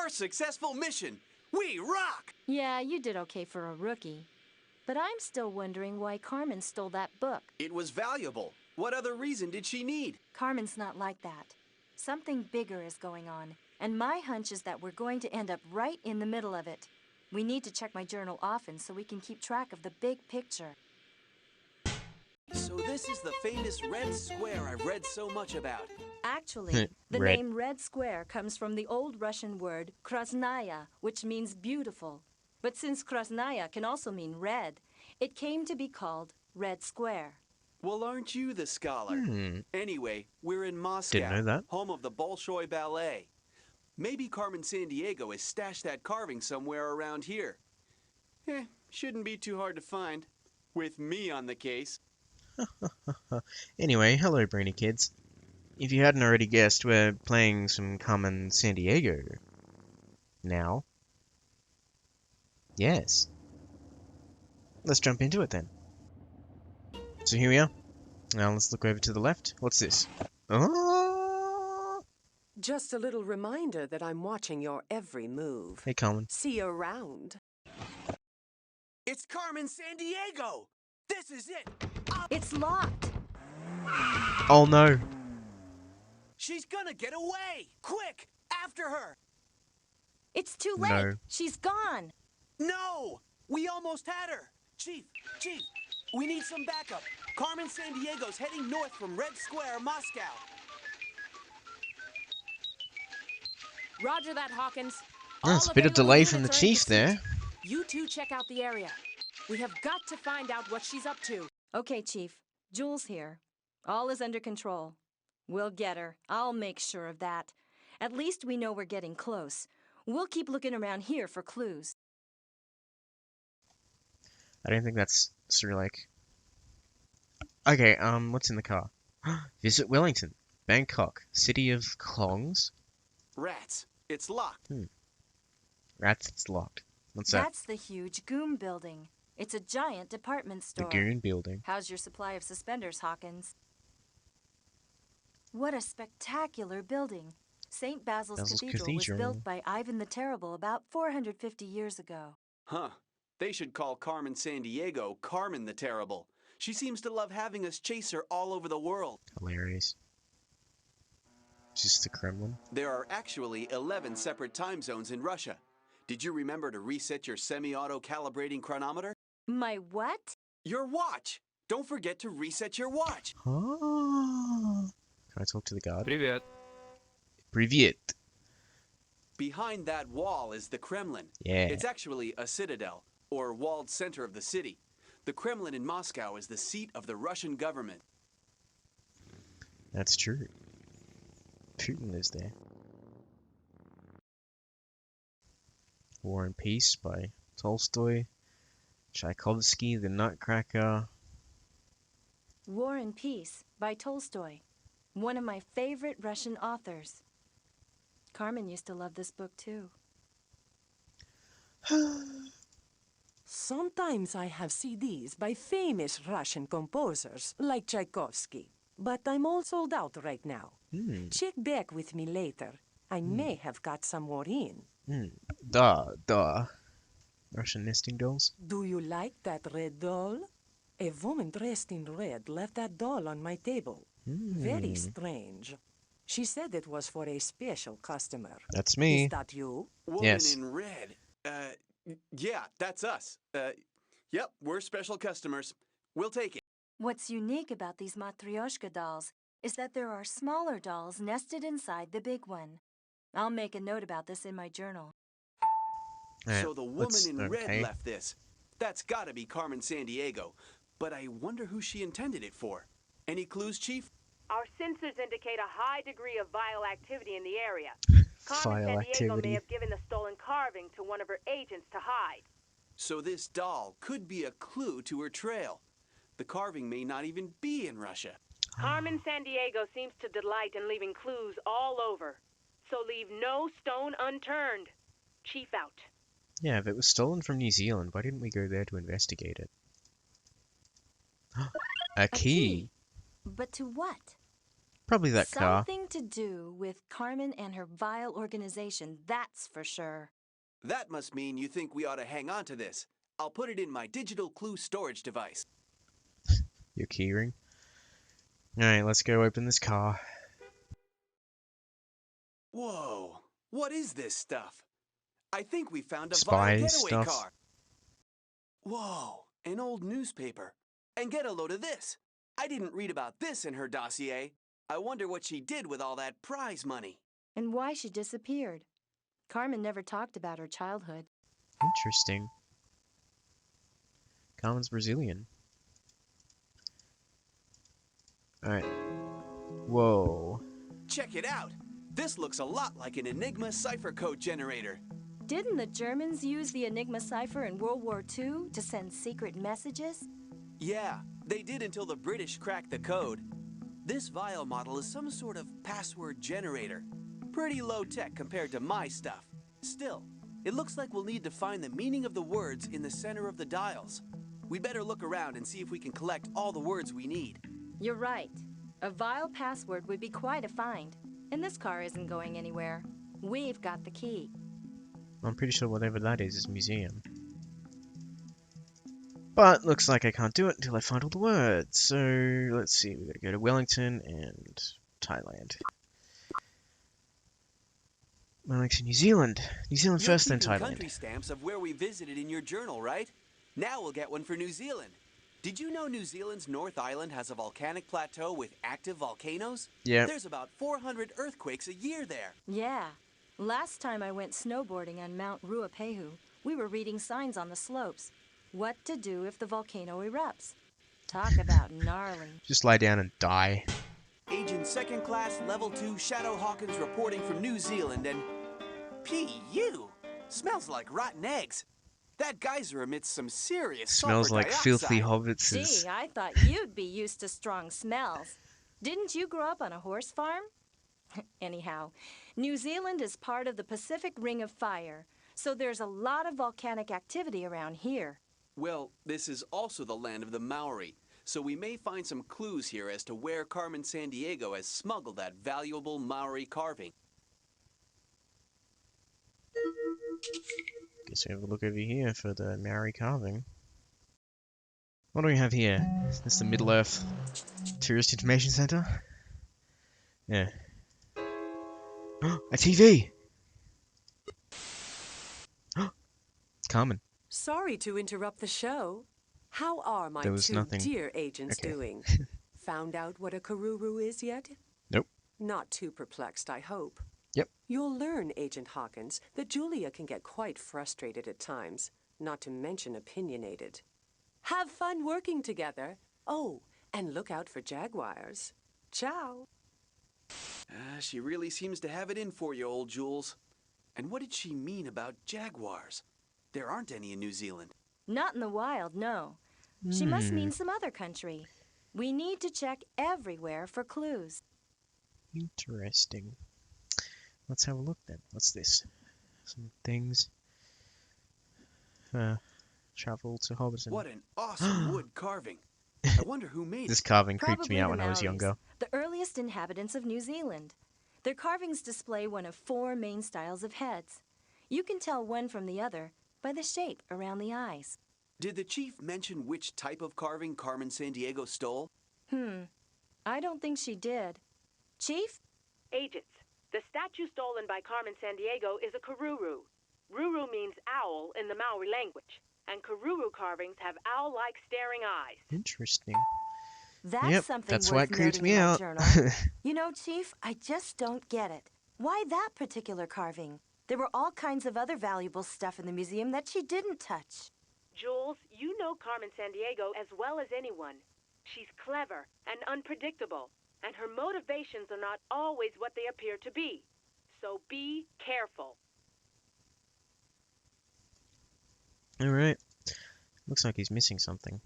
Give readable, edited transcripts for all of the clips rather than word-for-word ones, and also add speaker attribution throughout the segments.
Speaker 1: First successful mission! We rock!
Speaker 2: Yeah, you did okay for a rookie. But I'm still wondering why Carmen stole that book.
Speaker 1: It was valuable. What other reason did she need?
Speaker 2: Carmen's not like that. Something bigger is going on, and my hunch is that we're going to end up right in the middle of it. We need to check my journal often so we can keep track of the big picture.
Speaker 1: So this is the famous Red Square I've read so much about.
Speaker 2: Actually, the
Speaker 3: Red.
Speaker 2: name Red Square comes from the old Russian word krasnaya, which means beautiful. But since krasnaya can also mean red, it came to be called Red Square.
Speaker 1: Well, aren't you the scholar? Anyway, we're in Moscow,
Speaker 3: Didn't know that.
Speaker 1: home of the Bolshoi Ballet. Maybe Carmen Sandiego has stashed that carving somewhere around here. Shouldn't be too hard to find. With me on the case.
Speaker 3: Anyway, hello brainy kids. If you hadn't already guessed, we're playing some Carmen Sandiego. Now. Yes. Let's jump into it then. So here we are. Now let's look over to the left. What's this? Oh!
Speaker 4: Just a little reminder that I'm watching your every move.
Speaker 3: Hey, Carmen.
Speaker 4: See you around.
Speaker 1: It's Carmen Sandiego! This is it!
Speaker 2: It's locked!
Speaker 3: Oh no!
Speaker 1: She's gonna get away! Quick! After her!
Speaker 2: It's too late!
Speaker 3: No.
Speaker 2: She's gone!
Speaker 1: No! We almost had her! Chief! We need some backup. Carmen Sandiego's heading north from Red Square, Moscow.
Speaker 5: Roger that, Hawkins.
Speaker 3: That's a
Speaker 5: All
Speaker 3: bit of
Speaker 5: available
Speaker 3: delay from the
Speaker 5: units are in
Speaker 3: chief
Speaker 5: pursuit.
Speaker 3: there.
Speaker 5: You two check out the area. We have got to find out what she's up to.
Speaker 2: Okay, Chief. Jules here. All is under control. We'll get her. I'll make sure of that. At least we know we're getting close. We'll keep looking around here for clues.
Speaker 3: I don't think that's Cyrillic. Okay, what's in the car? Visit Wellington, Bangkok, City of Klongs.
Speaker 1: Rats. It's locked.
Speaker 3: Rats, it's locked. What's that?
Speaker 2: That's the huge Goom building. It's a giant department
Speaker 3: The
Speaker 2: store.
Speaker 3: Goon Building.
Speaker 2: How's your supply of suspenders, Hawkins? What a spectacular building. St. Basil's Cathedral was built by Ivan the Terrible about 450 years ago.
Speaker 1: Huh. They should call Carmen Sandiego Carmen the Terrible. She seems to love having us chase her all over the world.
Speaker 3: Hilarious. Is this the Kremlin?
Speaker 1: There are actually 11 separate time zones in Russia. Did you remember to reset your semi-auto calibrating chronometer?
Speaker 2: My what?
Speaker 1: Your watch! Don't forget to reset your watch!
Speaker 3: Oh. Can I talk to the guard?
Speaker 6: Привет.
Speaker 3: Привет.
Speaker 1: Behind that wall is the Kremlin.
Speaker 3: Yeah.
Speaker 1: It's actually a citadel, or walled center of the city. The Kremlin in Moscow is the seat of the Russian government.
Speaker 3: That's true. Putin is there. War and Peace by Tolstoy. Tchaikovsky, The Nutcracker.
Speaker 2: War and Peace by Tolstoy. One of my favorite Russian authors. Carmen used to love this book too.
Speaker 4: Sometimes I have CDs by famous Russian composers like Tchaikovsky, but I'm all sold out right now. Check back with me later. I may have got some more in.
Speaker 3: Duh. Russian nesting dolls?
Speaker 4: Do you like that red doll? A woman dressed in red left that doll on my table. Very strange. She said it was for a special customer.
Speaker 3: That's me.
Speaker 4: Is that you?
Speaker 1: Woman
Speaker 3: Yes.
Speaker 1: in red. Yeah, that's us. Yep, we're special customers. We'll take it.
Speaker 2: What's unique about these Matryoshka dolls is that there are smaller dolls nested inside the big one. I'll make a note about this in my journal.
Speaker 1: So the woman in red left this. That's gotta be Carmen Sandiego. But I wonder who she intended it for. Any clues, Chief?
Speaker 5: Our sensors indicate a high degree of vile activity in the area. Carmen
Speaker 3: Vile
Speaker 5: Sandiego may
Speaker 3: activity.
Speaker 5: have given the stolen carving to one of her agents to hide.
Speaker 1: So this doll could be a clue to her trail. The carving may not even be in Russia.
Speaker 5: Carmen Sandiego seems to delight in leaving clues all over. So leave no stone unturned. Chief out.
Speaker 3: Yeah, if it was stolen from New Zealand, why didn't we go there to investigate it? A key.
Speaker 2: But to what?
Speaker 3: Probably that car.
Speaker 2: Something to do with Carmen and her vile organization, that's for sure.
Speaker 1: That must mean you think we ought to hang on to this. I'll put it in my digital clue storage device.
Speaker 3: Your keyring. Alright, let's go open this car.
Speaker 1: Whoa, what is this stuff? I think we found a
Speaker 3: Spy
Speaker 1: vile getaway
Speaker 3: stuff.
Speaker 1: car. Whoa, an old newspaper. And get a load of this. I didn't read about this in her dossier. I wonder what she did with all that prize money.
Speaker 2: And why she disappeared. Carmen never talked about her childhood.
Speaker 3: Interesting. Carmen's Brazilian. Alright. Whoa.
Speaker 1: Check it out. This looks a lot like an Enigma cipher code generator.
Speaker 2: Didn't the Germans use the Enigma cipher in World War II to send secret messages?
Speaker 1: Yeah, they did until the British cracked the code. This vial model is some sort of password generator. Pretty low tech compared to my stuff. Still, it looks like we'll need to find the meaning of the words in the center of the dials. We'd better look around and see if we can collect all the words we need.
Speaker 2: You're right. A vile password would be quite a find. And this car isn't going anywhere. We've got the key.
Speaker 3: I'm pretty sure whatever that is museum. But looks like I can't do it until I find all the words. So let's see, we gotta go to Wellington and Thailand. Wellington, New Zealand. New Zealand
Speaker 1: You're
Speaker 3: first, then
Speaker 1: keeping
Speaker 3: Thailand.
Speaker 1: country stamps of where we visited in your journal, right? Now we'll get one for New Zealand. Did you know New Zealand's North Island has a volcanic plateau with active volcanoes?
Speaker 3: Yeah.
Speaker 1: There's about 400 earthquakes a year there.
Speaker 2: Yeah. Last time I went snowboarding on Mount Ruapehu, we were reading signs on the slopes. What to do if the volcano erupts. Talk about gnarly.
Speaker 3: Just lie down and die.
Speaker 1: Agent Second Class Level 2 Shadow Hawkins reporting from New Zealand and... P.U. Smells like rotten eggs. That geyser emits some serious
Speaker 3: Smells
Speaker 1: sulfur
Speaker 3: like
Speaker 1: dioxide.
Speaker 3: filthy hobbits.
Speaker 2: Gee, I thought you'd be used to strong smells. Didn't you grow up on a horse farm? Anyhow, New Zealand is part of the Pacific Ring of Fire, so there's a lot of volcanic activity around here.
Speaker 1: Well, this is also the land of the Maori, so we may find some clues here as to where Carmen Sandiego has smuggled that valuable Maori carving.
Speaker 3: Guess we have a look over here for the Maori carving. What do we have here? Is this the Middle Earth Tourist Information Center? Yeah. A TV! Carmen.
Speaker 4: Sorry to interrupt the show. How are my
Speaker 3: There was
Speaker 4: two
Speaker 3: nothing.
Speaker 4: dear agents
Speaker 3: Okay.
Speaker 4: doing? Found out what a karuru is yet?
Speaker 3: Nope.
Speaker 4: Not too perplexed, I hope.
Speaker 3: Yep.
Speaker 4: You'll learn, Agent Hawkins, that Julia can get quite frustrated at times, not to mention opinionated. Have fun working together. Oh, and look out for jaguars. Ciao.
Speaker 1: She really seems to have it in for you, old Jules. And what did she mean about jaguars? There aren't any in New Zealand.
Speaker 2: Not in the wild, no. She must mean some other country. We need to check everywhere for clues.
Speaker 3: Interesting. Let's have a look then. What's this? Some things. Travel to Hobbiton.
Speaker 1: What an awesome wood carving. I wonder who made
Speaker 3: This
Speaker 1: it.
Speaker 3: carving creeped
Speaker 2: Probably
Speaker 3: me out
Speaker 2: the
Speaker 3: when I was
Speaker 2: Maoris,
Speaker 3: younger.
Speaker 2: the earliest inhabitants of New Zealand. Their carvings display one of 4 main styles of heads. You can tell one from the other by the shape around the eyes.
Speaker 1: Did the chief mention which type of carving Carmen Sandiego stole?
Speaker 2: I don't think she did. Chief?
Speaker 5: Agents, the statue stolen by Carmen Sandiego is a karuru. Ruru means owl in the Maori language, and karuru carvings have owl-like staring eyes.
Speaker 3: Interesting.
Speaker 2: That's
Speaker 3: Yep,
Speaker 2: something
Speaker 3: that's
Speaker 2: worth
Speaker 3: why it creeps
Speaker 2: noting
Speaker 3: me
Speaker 2: in my
Speaker 3: out.
Speaker 2: journal. You know, Chief, I just don't get it. Why that particular carving? There were all kinds of other valuable stuff in the museum that she didn't touch.
Speaker 5: Jules, you know Carmen Sandiego as well as anyone. She's clever and unpredictable, and her motivations are not always what they appear to be. So be careful.
Speaker 3: Alright. Looks like he's missing something.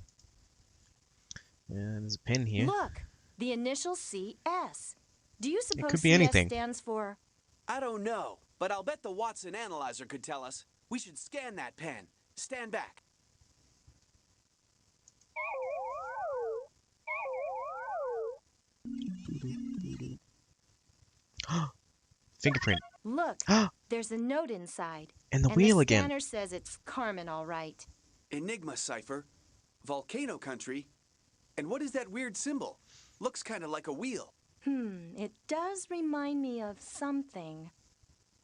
Speaker 3: There's a pen here.
Speaker 2: Look, the initial CS. Do you suppose
Speaker 3: could be
Speaker 2: CS
Speaker 3: anything.
Speaker 2: stands for...
Speaker 1: I don't know, but I'll bet the Watson analyzer could tell us. We should scan that pen. Stand back.
Speaker 3: Fingerprint.
Speaker 2: Look, there's a note inside.
Speaker 3: And the
Speaker 2: And
Speaker 3: wheel
Speaker 2: the
Speaker 3: again.
Speaker 2: scanner says it's Carmen, all right.
Speaker 1: Enigma cipher, volcano country, and what is that weird symbol? Looks kind of like a wheel.
Speaker 2: It does remind me of something.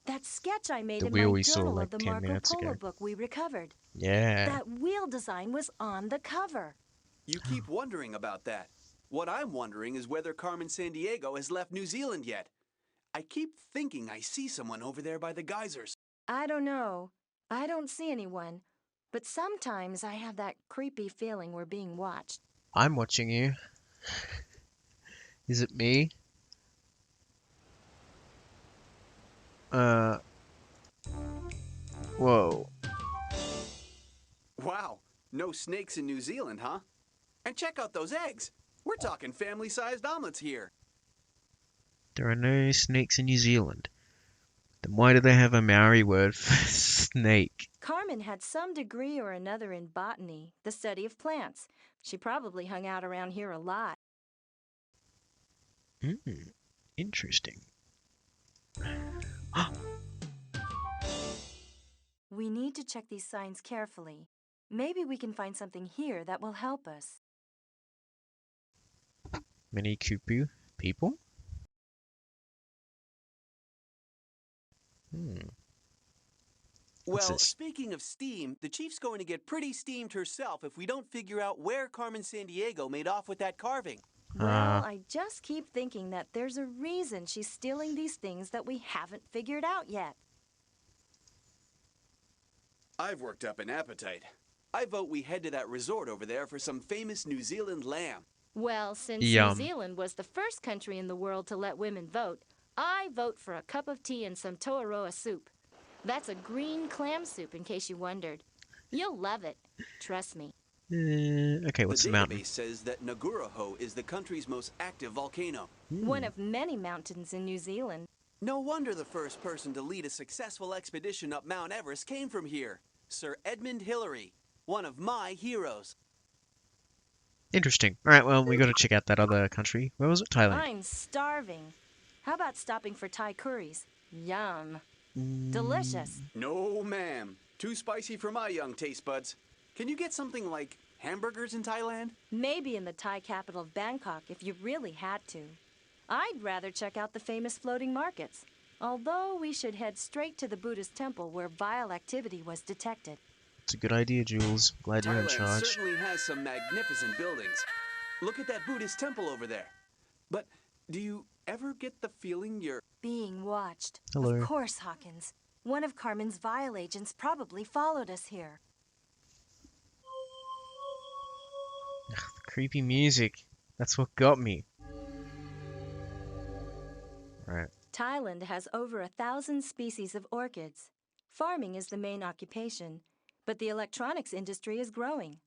Speaker 2: That sketch I made
Speaker 3: The
Speaker 2: in
Speaker 3: wheel
Speaker 2: my
Speaker 3: we saw
Speaker 2: journal
Speaker 3: like
Speaker 2: of the
Speaker 3: 10
Speaker 2: Marco
Speaker 3: minutes
Speaker 2: Polo
Speaker 3: ago.
Speaker 2: book we recovered.
Speaker 3: Yeah.
Speaker 2: That wheel design was on the cover.
Speaker 1: You keep wondering about that. What I'm wondering is whether Carmen Sandiego has left New Zealand yet. I keep thinking I see someone over there by the geysers.
Speaker 2: I don't know. I don't see anyone. But sometimes I have that creepy feeling we're being watched.
Speaker 3: I'm watching you. Is it me? Whoa.
Speaker 1: Wow, no snakes in New Zealand, huh? And check out those eggs. We're talking family-sized omelets here.
Speaker 3: There are no snakes in New Zealand. Then why do they have a Maori word for snake?
Speaker 2: Carmen had some degree or another in botany, the study of plants. She probably hung out around here a lot.
Speaker 3: Interesting.
Speaker 2: We need to check these signs carefully. Maybe we can find something here that will help us.
Speaker 3: Many Kupu people? What's
Speaker 1: Well,
Speaker 3: this?
Speaker 1: speaking of steam, the chief's going to get pretty steamed herself if we don't figure out where Carmen Sandiego made off with that carving.
Speaker 2: Well, I just keep thinking that there's a reason she's stealing these things that we haven't figured out yet.
Speaker 1: I've worked up an appetite. I vote we head to that resort over there for some famous New Zealand lamb.
Speaker 2: Well, since
Speaker 3: Yum.
Speaker 2: New Zealand was the first country in the world to let women vote, I vote for a cup of tea and some toaroa soup. That's a green clam soup, in case you wondered. You'll love it. Trust me.
Speaker 3: Okay, what's the
Speaker 1: The
Speaker 3: mountain?
Speaker 1: database says that Nukuroho is the country's most active volcano.
Speaker 2: One of many mountains in New Zealand.
Speaker 1: No wonder the first person to lead a successful expedition up Mount Everest came from here. Sir Edmund Hillary, one of my heroes.
Speaker 3: Interesting. Alright, well, we gotta check out that other country. Where was it? Thailand.
Speaker 2: I'm starving. How about stopping for Thai curries? Yum. Delicious.
Speaker 1: No, ma'am. Too spicy for my young taste buds. Can you get something like hamburgers in Thailand?
Speaker 2: Maybe in the Thai capital of Bangkok if you really had to. I'd rather check out the famous floating markets. Although we should head straight to the Buddhist temple where vile activity was detected.
Speaker 3: It's a good idea, Jules. Glad you're in
Speaker 1: Thailand
Speaker 3: charge.
Speaker 1: certainly has some magnificent buildings. Look at that Buddhist temple over there. But do you ever get the feeling you're...
Speaker 2: Being watched.
Speaker 3: Hello.
Speaker 2: Of course, Hawkins. One of Carmen's vile agents probably followed us here.
Speaker 3: Creepy music. That's what got me. Right.
Speaker 2: Thailand has over 1,000 species of orchids. Farming is the main occupation, but the electronics industry is growing.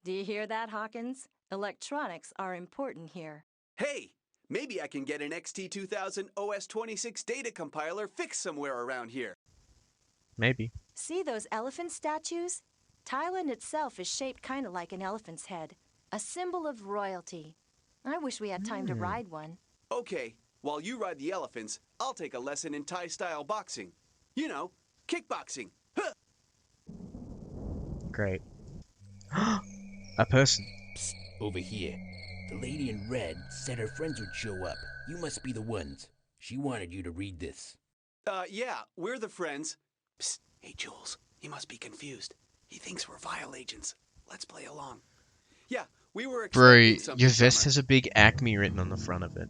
Speaker 2: Do you hear that, Hawkins? Electronics are important here.
Speaker 1: Hey, maybe I can get an XT2000 OS26 data compiler fixed somewhere around here.
Speaker 3: Maybe.
Speaker 2: See those elephant statues? Thailand itself is shaped kind of like an elephant's head, a symbol of royalty. I wish we had time to ride one.
Speaker 1: Okay, while you ride the elephants, I'll take a lesson in Thai-style boxing. You know, kickboxing. Huh!
Speaker 3: Great. A person.
Speaker 6: Psst, over here. The lady in red said her friends would show up. You must be the ones. She wanted you to read this.
Speaker 1: Yeah, we're the friends. Psst, hey Jules, he must be confused. He thinks we're vile agents. Let's play along. Yeah, we were
Speaker 3: Bro,
Speaker 1: expecting something
Speaker 3: your
Speaker 1: from
Speaker 3: vest
Speaker 1: her.
Speaker 3: has a big Acme written on the front of it.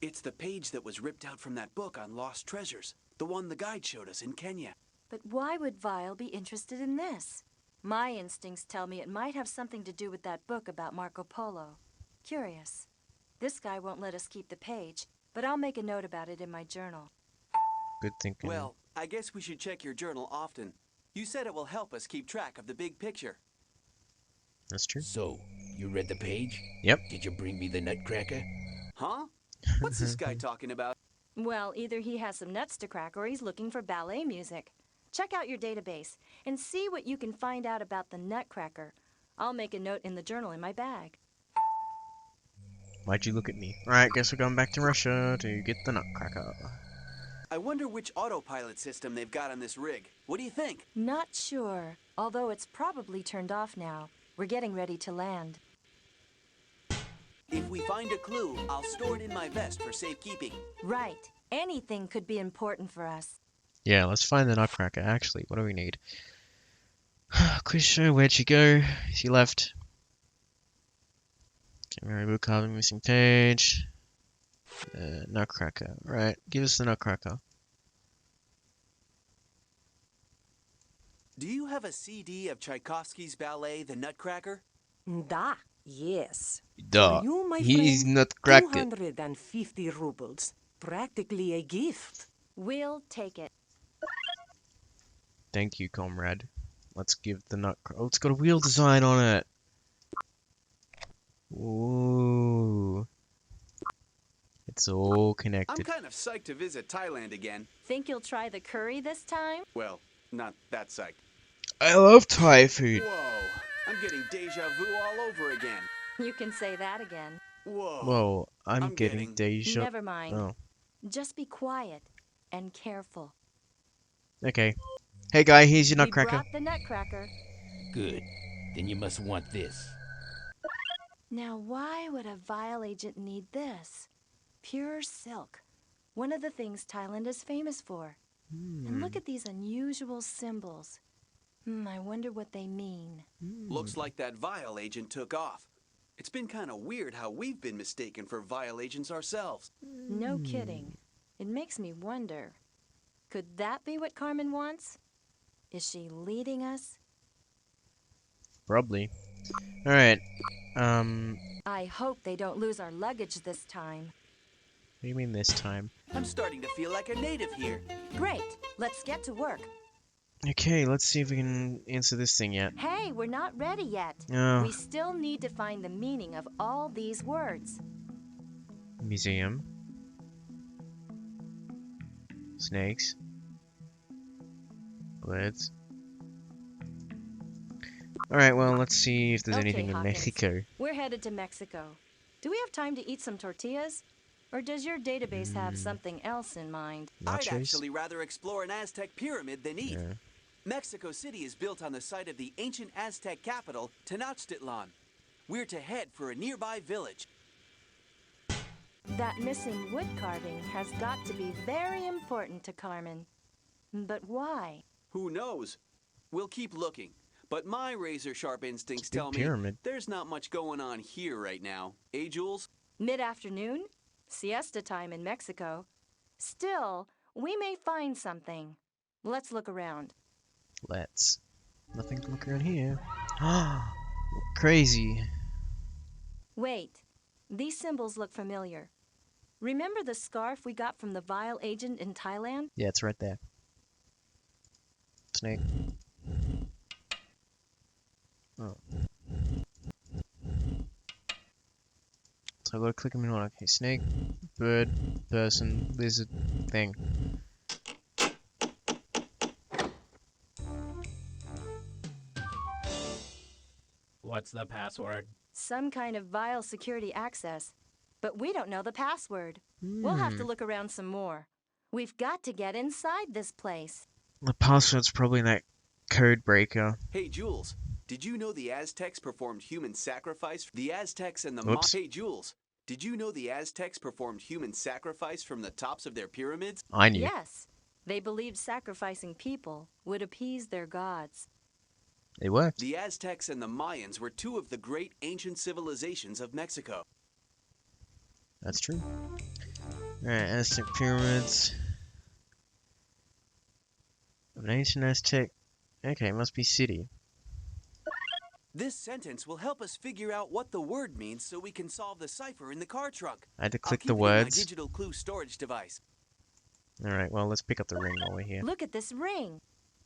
Speaker 1: It's the page that was ripped out from that book on lost treasures. The one the guide showed us in Kenya.
Speaker 2: But why would Vile be interested in this? My instincts tell me it might have something to do with that book about Marco Polo. Curious. This guy won't let us keep the page, but I'll make a note about it in my journal.
Speaker 3: Good thinking.
Speaker 1: Well, I guess we should check your journal often. You said it will help us keep track of the big picture.
Speaker 3: That's true.
Speaker 6: So, you read the page?
Speaker 3: Yep.
Speaker 6: Did you bring me the nutcracker?
Speaker 1: Huh? What's this guy talking about?
Speaker 2: Well, either he has some nuts to crack or he's looking for ballet music. Check out your database and see what you can find out about the Nutcracker. I'll make a note in the journal in my bag.
Speaker 3: Why'd you look at me? Alright, guess we're going back to Russia to get the Nutcracker.
Speaker 1: I wonder which autopilot system they've got on this rig. What do you think?
Speaker 2: Not sure, although it's probably turned off now. We're getting ready to land.
Speaker 1: If we find a clue, I'll store it in my vest for safekeeping.
Speaker 2: Right. Anything could be important for us.
Speaker 3: Yeah, let's find the Nutcracker. Actually, what do we need? Quiz show, where'd she go? She left. Okay, Mary book carving, missing page. Nutcracker. Right, give us the Nutcracker.
Speaker 1: Do you have a CD of Tchaikovsky's ballet, The Nutcracker?
Speaker 4: Da, yes.
Speaker 3: Duh.
Speaker 4: For you, my
Speaker 3: He's
Speaker 4: friend,
Speaker 3: Nutcracker.
Speaker 4: 250 rubles. Practically a gift.
Speaker 2: We'll take it.
Speaker 3: Thank you, comrade. Let's give the Nutcracker. Oh, it's got a wheel design on it. Ooh. It's all
Speaker 1: I'm
Speaker 3: connected.
Speaker 1: kind of psyched to visit Thailand again.
Speaker 2: Think you'll try the curry this time?
Speaker 1: Well, not that psyched.
Speaker 3: I love Thai food.
Speaker 1: Whoa, I'm getting deja vu all over again.
Speaker 2: You can say that again.
Speaker 1: Whoa.
Speaker 3: Whoa, I'm
Speaker 1: I'm
Speaker 3: getting deja.
Speaker 2: Never mind.
Speaker 3: Oh,
Speaker 2: Just be quiet and careful.
Speaker 3: okay. Hey guy, here's your
Speaker 2: We
Speaker 3: Nutcracker.
Speaker 2: brought the Nutcracker.
Speaker 6: Good. Then you must want this.
Speaker 2: Now, why would a vial agent need this? Pure silk. One of the things Thailand is famous for. And look at these unusual symbols. I wonder what they mean.
Speaker 1: Looks like that vial agent took off. It's been kind of weird how we've been mistaken for vial agents ourselves.
Speaker 2: No kidding. It makes me wonder. Could that be what Carmen wants? Is she leading us?
Speaker 3: Probably. Alright.
Speaker 2: I hope they don't lose our luggage this time.
Speaker 3: What do you mean this time?
Speaker 1: I'm starting to feel like a native here.
Speaker 2: Great. Let's get to work.
Speaker 3: Okay, let's see if we can answer this thing yet.
Speaker 2: Hey, we're not ready yet.
Speaker 3: Oh,
Speaker 2: We still need to find the meaning of all these words.
Speaker 3: museum. Snakes. Birds. Alright, well, let's see if there's
Speaker 2: Okay,
Speaker 3: anything in
Speaker 2: Hawkins.
Speaker 3: Mexico.
Speaker 2: We're headed to Mexico. Do we have time to eat some tortillas? Or does your database have something else in mind?
Speaker 1: I'd
Speaker 3: Nachos?
Speaker 1: actually rather explore an Aztec pyramid than eat.
Speaker 3: Yeah.
Speaker 1: Mexico City is built on the site of the ancient Aztec capital, Tenochtitlan. We're to head for a nearby village.
Speaker 2: That missing wood carving has got to be very important to Carmen. But why?
Speaker 1: Who knows? We'll keep looking. But my razor-sharp instincts
Speaker 3: big
Speaker 1: tell me
Speaker 3: pyramid.
Speaker 1: there's not much going on here right now. Eh, Jules?
Speaker 2: Mid-afternoon? Siesta time in Mexico. Still, we may find something. Let's look around.
Speaker 3: Let's. Nothing to look around here. Crazy.
Speaker 2: Wait, these symbols look familiar. Remember the scarf we got from the vial agent in Thailand?
Speaker 3: Yeah, it's right there. Snake. Oh. So I gotta click them in order. Okay, snake, bird, person, lizard, thing.
Speaker 6: What's the password?
Speaker 2: Some kind of vial security access. But we don't know the password. We'll have to look around some more. We've got to get inside this place.
Speaker 3: The password's probably that code breaker.
Speaker 1: Hey, Jules. Did you know the Aztecs performed human sacrifice? The Aztecs and the
Speaker 3: Oops.
Speaker 1: Hey, Jules. Did you know the Aztecs performed human sacrifice from the tops of their pyramids?
Speaker 3: I knew.
Speaker 2: Yes, they believed sacrificing people would appease their gods.
Speaker 3: It worked.
Speaker 1: The Aztecs and the Mayans were two of the great ancient civilizations of Mexico.
Speaker 3: That's true. Alright, Aztec pyramids. An ancient Aztec. Okay, it must be city.
Speaker 1: This sentence will help us figure out what the word means so we can solve the cipher in the car trunk.
Speaker 3: I had to
Speaker 1: I'll
Speaker 3: click
Speaker 1: keep
Speaker 3: the
Speaker 1: it in my
Speaker 3: words.
Speaker 1: digital clue storage device.
Speaker 3: Alright, well, let's pick up the ring while we're here.
Speaker 2: Look at this ring.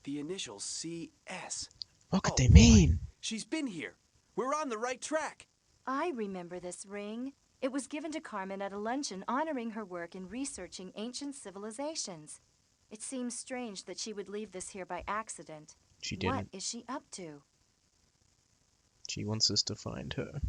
Speaker 1: The initials CS.
Speaker 3: What could
Speaker 1: Oh,
Speaker 3: they
Speaker 1: boy.
Speaker 3: mean?
Speaker 1: She's been here. We're on the right track.
Speaker 2: I remember this ring. It was given to Carmen at a luncheon honoring her work in researching ancient civilizations. It seems strange that she would leave this here by accident.
Speaker 3: She
Speaker 2: What
Speaker 3: didn't.
Speaker 2: is she up to?
Speaker 3: She wants us to find her.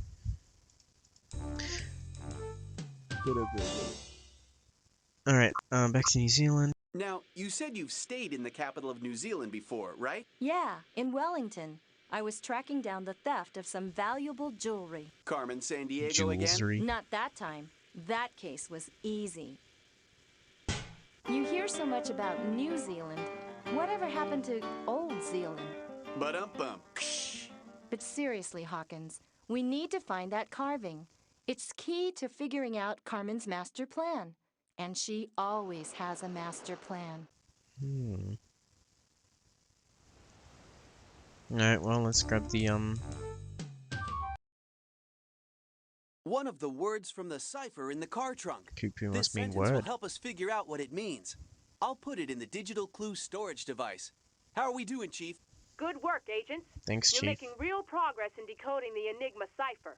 Speaker 3: Alright, back to New Zealand.
Speaker 1: Now, you said you've stayed in the capital of New Zealand before, right?
Speaker 2: Yeah, in Wellington. I was tracking down the theft of some valuable jewelry.
Speaker 1: Carmen Sandiego again?
Speaker 3: Jewelry.
Speaker 2: Not that time. That case was easy. You hear so much about New Zealand. Whatever happened to Old Zealand?
Speaker 1: Ba-dum-bum.
Speaker 2: But seriously, Hawkins, we need to find that carving. It's key to figuring out Carmen's master plan. And she always has a master plan.
Speaker 3: Alright, well, let's grab the,
Speaker 1: One of the words from the cipher in the car trunk.
Speaker 3: Cuckoo
Speaker 1: This
Speaker 3: must mean
Speaker 1: sentence will
Speaker 3: word.
Speaker 1: help us figure out what it means. I'll put it in the digital clue storage device. How are we doing, Chief?
Speaker 5: Good work, agents.
Speaker 3: Thanks,
Speaker 5: You're
Speaker 3: Chief.
Speaker 5: making real progress in decoding the Enigma cipher.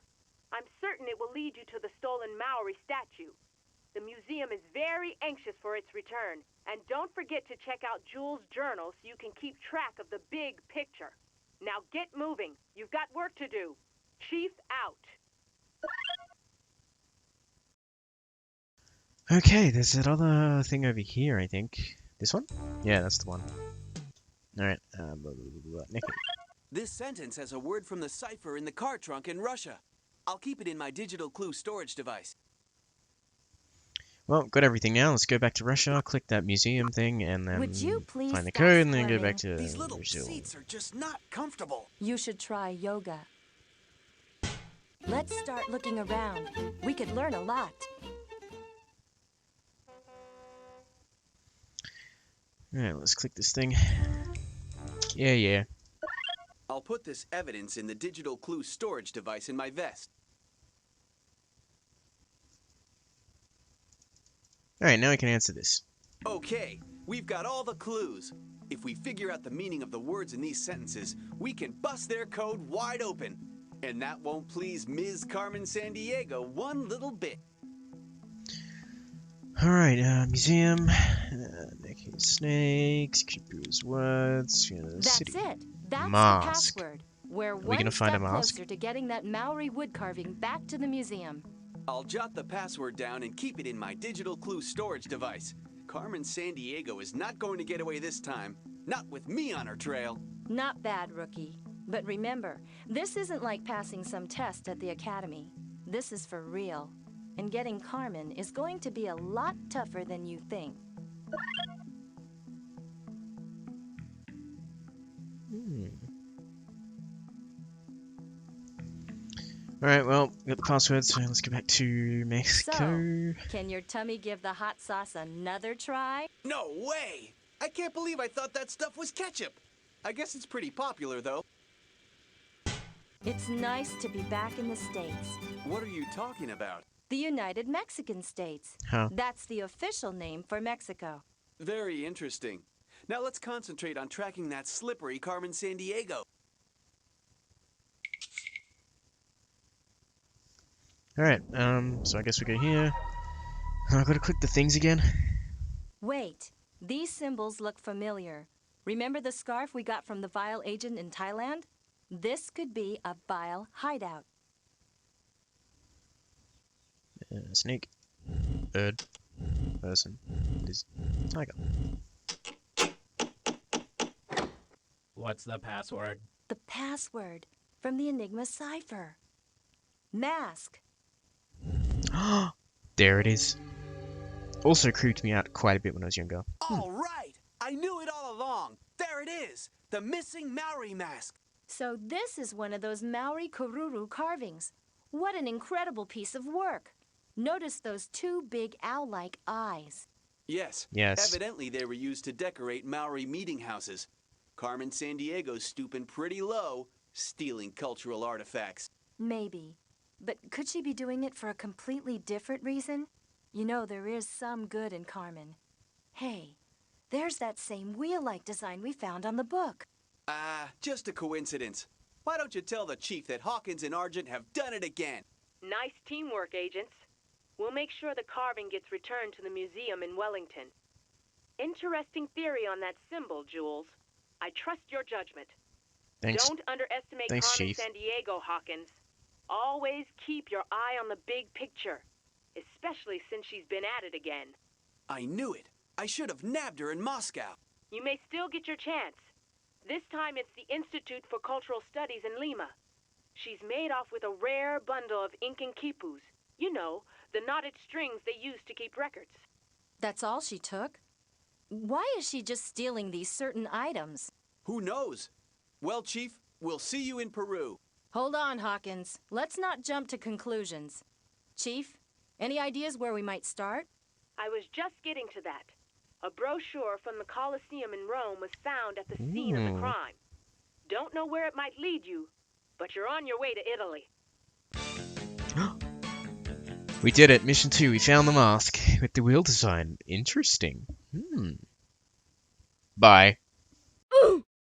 Speaker 5: I'm certain it will lead you to the stolen Maori statue. The museum is very anxious for its return. And don't forget to check out Jules' journal so you can keep track of the big picture. Now get moving. You've got work to do. Chief out.
Speaker 3: Okay, there's that other thing over here, I think. This one? Yeah, that's the one. Alright, Nicky.
Speaker 1: This sentence has a word from the cipher in the car trunk in Russia. I'll keep it in my digital clue storage device.
Speaker 3: Well, got everything now. Let's go back to Russia, click that museum thing, and then
Speaker 2: Would you please
Speaker 3: find the
Speaker 2: stop
Speaker 3: code, and then go
Speaker 2: squirming?
Speaker 3: back to
Speaker 1: These little
Speaker 3: Brazil.
Speaker 1: seats are just not comfortable.
Speaker 2: You should try yoga. Let's start looking around. We could learn a lot.
Speaker 3: Alright, let's click this thing. Yeah.
Speaker 1: I'll put this evidence in the digital clue storage device in my vest.
Speaker 3: Alright, now I can answer this.
Speaker 1: Okay, we've got all the clues. If we figure out the meaning of the words in these sentences, we can bust their code wide open. And that won't please Ms. Carmen Sandiego one little bit.
Speaker 3: Alright, museum, Nicky snakes, Cuckoo's words,
Speaker 2: That's
Speaker 3: city.
Speaker 2: it. That's
Speaker 3: Mask.
Speaker 2: the password. We're
Speaker 3: we
Speaker 2: one
Speaker 3: gonna find a
Speaker 2: step
Speaker 3: mask?
Speaker 2: closer to getting that Maori wood carving back to the museum.
Speaker 1: I'll jot the password down and keep it in my digital clue storage device. Carmen Sandiego is not going to get away this time. Not with me on her trail.
Speaker 2: Not bad, rookie. But remember, this isn't like passing some test at the academy. This is for real. And getting Carmen is going to be a lot tougher than you think.
Speaker 3: Alright, well, we got the password, so let's go back to Mexico.
Speaker 2: So, can your tummy give the hot sauce another try?
Speaker 1: No way! I can't believe I thought that stuff was ketchup. I guess it's pretty popular, though.
Speaker 2: It's nice to be back in the States.
Speaker 1: What are you talking about?
Speaker 2: The United Mexican States.
Speaker 3: Huh.
Speaker 2: That's the official name for Mexico.
Speaker 1: Very interesting. Now let's concentrate on tracking that slippery Carmen Sandiego.
Speaker 3: Alright, so I guess we go here. I gotta click the things again.
Speaker 2: Wait, these symbols look familiar. Remember the scarf we got from the Vile agent in Thailand? This could be a Vile hideout.
Speaker 3: Snake, bird, person, is tiger.
Speaker 6: What's the password?
Speaker 2: The password from the Enigma cipher. Mask.
Speaker 3: There it is. Also creeped me out quite a bit when I was younger.
Speaker 1: All right! I knew it all along. There it is! The missing Maori mask.
Speaker 2: So this is one of those Maori Kururu carvings. What an incredible piece of work. Notice those two big owl-like eyes.
Speaker 1: Yes.
Speaker 3: Yes.
Speaker 1: Evidently they were used to decorate Maori meeting houses. Carmen Sandiego's stooping pretty low, stealing cultural artifacts.
Speaker 2: Maybe. But could she be doing it for a completely different reason? You know, there is some good in Carmen. Hey, there's that same wheel-like design we found on the book.
Speaker 1: Just a coincidence. Why don't you tell the chief that Hawkins and Argent have done it again?
Speaker 5: Nice teamwork, agents. We'll make sure the carving gets returned to the museum in Wellington. Interesting theory on that symbol, Jules. I trust your judgment.
Speaker 3: Thanks.
Speaker 5: Don't underestimate
Speaker 3: Thanks,
Speaker 5: Carmen
Speaker 3: Chief.
Speaker 5: Sandiego, Hawkins. Always keep your eye on the big picture, especially since she's been at it again.
Speaker 1: I knew it. I should have nabbed her in Moscow.
Speaker 5: You may still get your chance. This time it's the Institute for Cultural Studies in Lima. She's made off with a rare bundle of Incan quipus. You know, the knotted strings they use to keep records.
Speaker 2: That's all she took? Why is she just stealing these certain items?
Speaker 1: Who knows? Well, Chief, we'll see you in Peru.
Speaker 2: Hold on, Hawkins. Let's not jump to conclusions. Chief, any ideas where we might start?
Speaker 5: I was just getting to that. A brochure from the Colosseum in Rome was found at the scene of the crime. Don't know where it might lead you, but you're on your way to Italy.
Speaker 3: We did it. Mission 2. We found the mask with the wheel design. Interesting. Bye.